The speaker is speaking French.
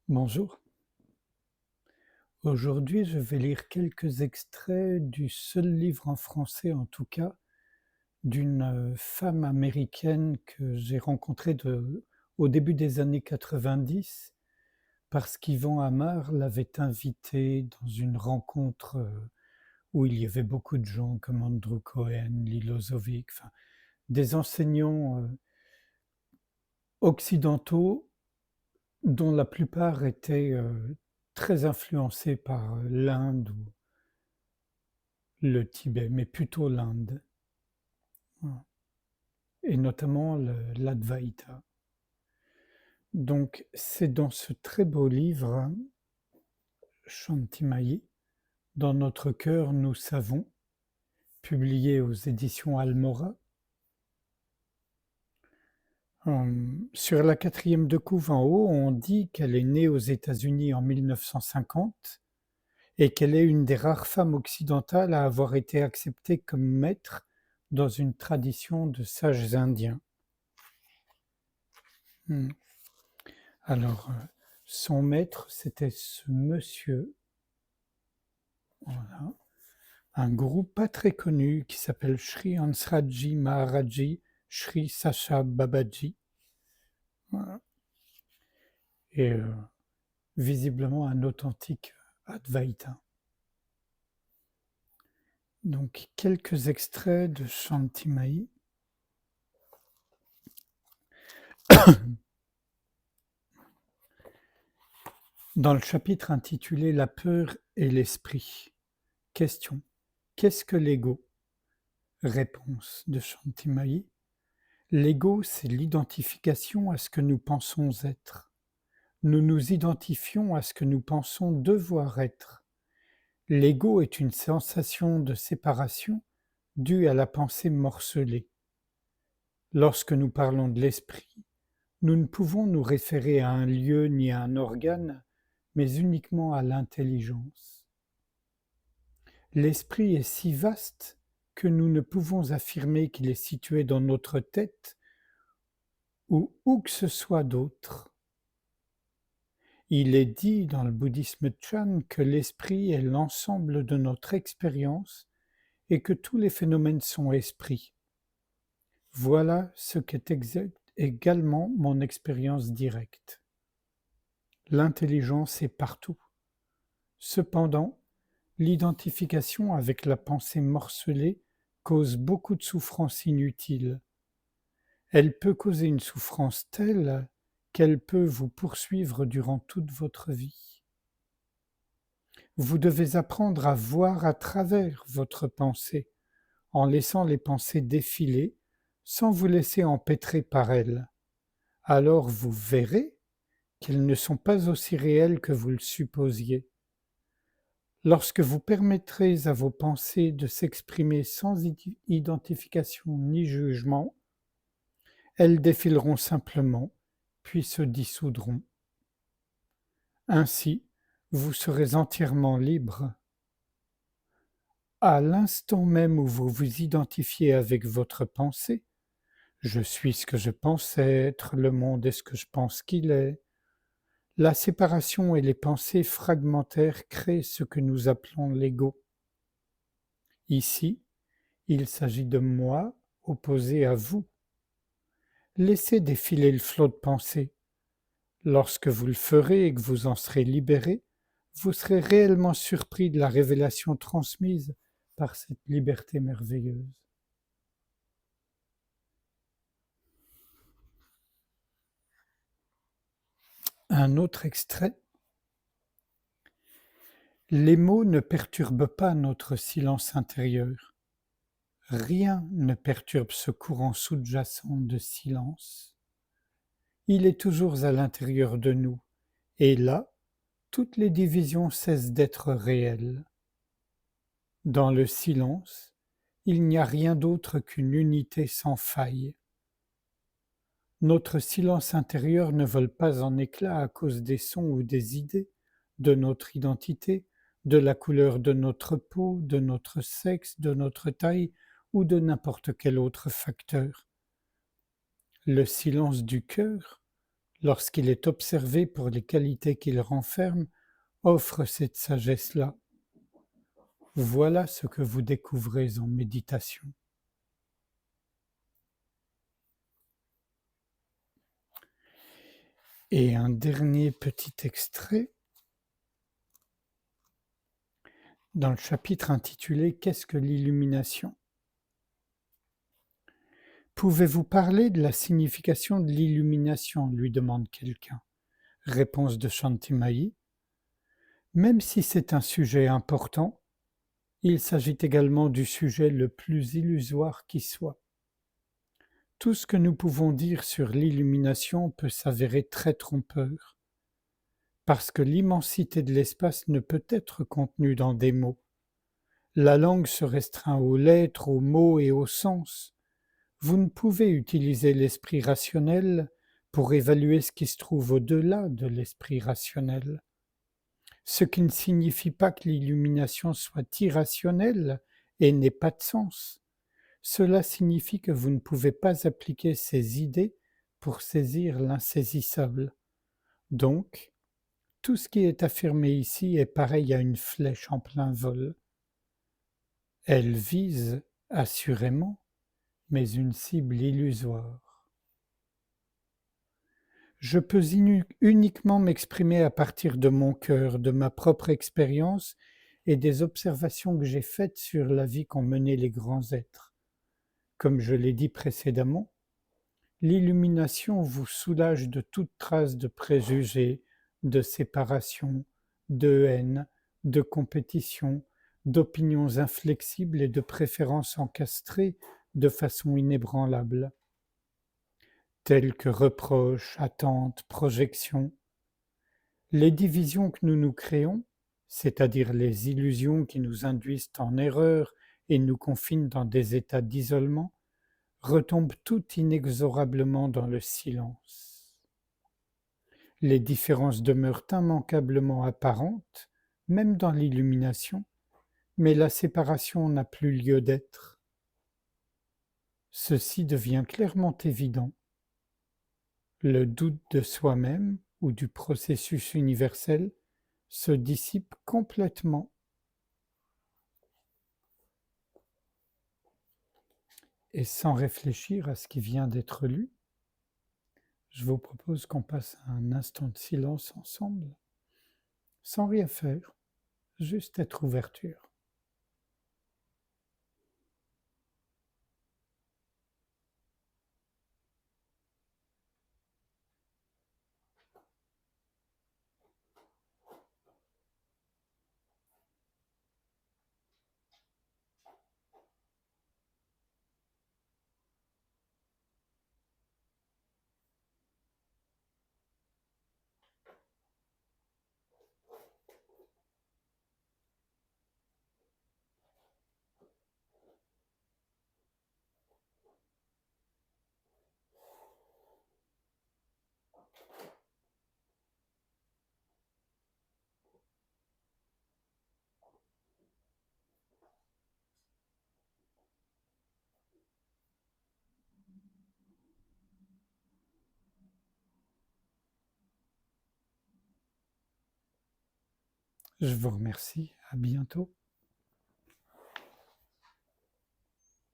Bonjour. Aujourd'hui, je vais lire quelques extraits du seul livre en français, en tout cas, d'une femme américaine que j'ai rencontrée au début des années 90, parce qu'Yvan Amar l'avait invitée dans une rencontre où il y avait beaucoup de gens comme Andrew Cohen, Lilo Zovic, enfin, des enseignants occidentaux dont la plupart étaient très influencés par l'Inde ou le Tibet, mais plutôt l'Inde, voilà, et notamment l'Advaita. Donc, c'est dans ce très beau livre, Shantimai, Dans notre cœur, nous savons, publié aux éditions Almora. Sur la quatrième de couve en haut, on dit qu'elle est née aux États-Unis en 1950 et qu'elle est une des rares femmes occidentales à avoir été acceptée comme maître dans une tradition de sages indiens. Hmm. Alors, son maître, c'était ce monsieur, voilà, un gourou pas très connu qui s'appelle Sri Hansraji Maharaji Sri Sacha Babaji, voilà, et visiblement un authentique Advaita. Donc, quelques extraits de Shantimai. Dans le chapitre intitulé La peur et l'esprit, question: qu'est-ce que l'ego? Réponse de Shantimai: l'ego, c'est l'identification à ce que nous pensons être. Nous nous identifions à ce que nous pensons devoir être. L'ego est une sensation de séparation due à la pensée morcelée. Lorsque nous parlons de l'esprit, nous ne pouvons nous référer à un lieu ni à un organe, mais uniquement à l'intelligence. L'esprit est si vaste que nous ne pouvons affirmer qu'il est situé dans notre tête ou où que ce soit d'autre. Il est dit dans le bouddhisme Chan que l'esprit est l'ensemble de notre expérience et que tous les phénomènes sont esprits. Voilà ce qu'est également mon expérience directe. L'intelligence est partout. Cependant, l'identification avec la pensée morcelée cause beaucoup de souffrances inutiles. Elle peut causer une souffrance telle qu'elle peut vous poursuivre durant toute votre vie. Vous devez apprendre à voir à travers votre pensée, en laissant les pensées défiler, sans vous laisser empêtrer par elles. Alors vous verrez qu'elles ne sont pas aussi réelles que vous le supposiez. Lorsque vous permettrez à vos pensées de s'exprimer sans identification ni jugement, elles défileront simplement, puis se dissoudront. Ainsi, vous serez entièrement libre. À l'instant même où vous vous identifiez avec votre pensée, je suis ce que je pense être, le monde est ce que je pense qu'il est, la séparation et les pensées fragmentaires créent ce que nous appelons l'ego. Ici, il s'agit de moi opposé à vous. Laissez défiler le flot de pensées. Lorsque vous le ferez et que vous en serez libéré, vous serez réellement surpris de la révélation transmise par cette liberté merveilleuse. Un autre extrait. Les mots ne perturbent pas notre silence intérieur. Rien ne perturbe ce courant sous-jacent de silence. Il est toujours à l'intérieur de nous, et là, toutes les divisions cessent d'être réelles. Dans le silence, il n'y a rien d'autre qu'une unité sans faille. Notre silence intérieur ne vole pas en éclats à cause des sons ou des idées, de notre identité, de la couleur de notre peau, de notre sexe, de notre taille ou de n'importe quel autre facteur. Le silence du cœur, lorsqu'il est observé pour les qualités qu'il renferme, offre cette sagesse-là. Voilà ce que vous découvrez en méditation. Et un dernier petit extrait dans le chapitre intitulé « Qu'est-ce que l'illumination ?» Pouvez-vous parler de la signification de l'illumination lui demande quelqu'un. Réponse de Shantimayi. Même si c'est un sujet important, il s'agit également du sujet le plus illusoire qui soit. Tout ce que nous pouvons dire sur l'illumination peut s'avérer très trompeur, parce que l'immensité de l'espace ne peut être contenue dans des mots. La langue se restreint aux lettres, aux mots et aux sens. Vous ne pouvez utiliser l'esprit rationnel pour évaluer ce qui se trouve au-delà de l'esprit rationnel. Ce qui ne signifie pas que l'illumination soit irrationnelle et n'ait pas de sens. Cela signifie que vous ne pouvez pas appliquer ces idées pour saisir l'insaisissable. Donc, tout ce qui est affirmé ici est pareil à une flèche en plein vol. Elle vise, assurément, mais une cible illusoire. Je peux uniquement m'exprimer à partir de mon cœur, de ma propre expérience et des observations que j'ai faites sur la vie qu'ont menée les grands êtres. Comme je l'ai dit précédemment, l'illumination vous soulage de toute trace de préjugés, de séparation, de haine, de compétition, d'opinions inflexibles et de préférences encastrées de façon inébranlable, telles que reproches, attentes, projections. Les divisions que nous nous créons, c'est-à-dire les illusions qui nous induisent en erreur et nous confinent dans des états d'isolement, retombent toutes inexorablement dans le silence. Les différences demeurent immanquablement apparentes, même dans l'illumination, mais la séparation n'a plus lieu d'être. Ceci devient clairement évident. Le doute de soi-même ou du processus universel se dissipe complètement. Et sans réfléchir à ce qui vient d'être lu, je vous propose qu'on passe un instant de silence ensemble, sans rien faire, juste être ouverture. Je vous remercie, à bientôt.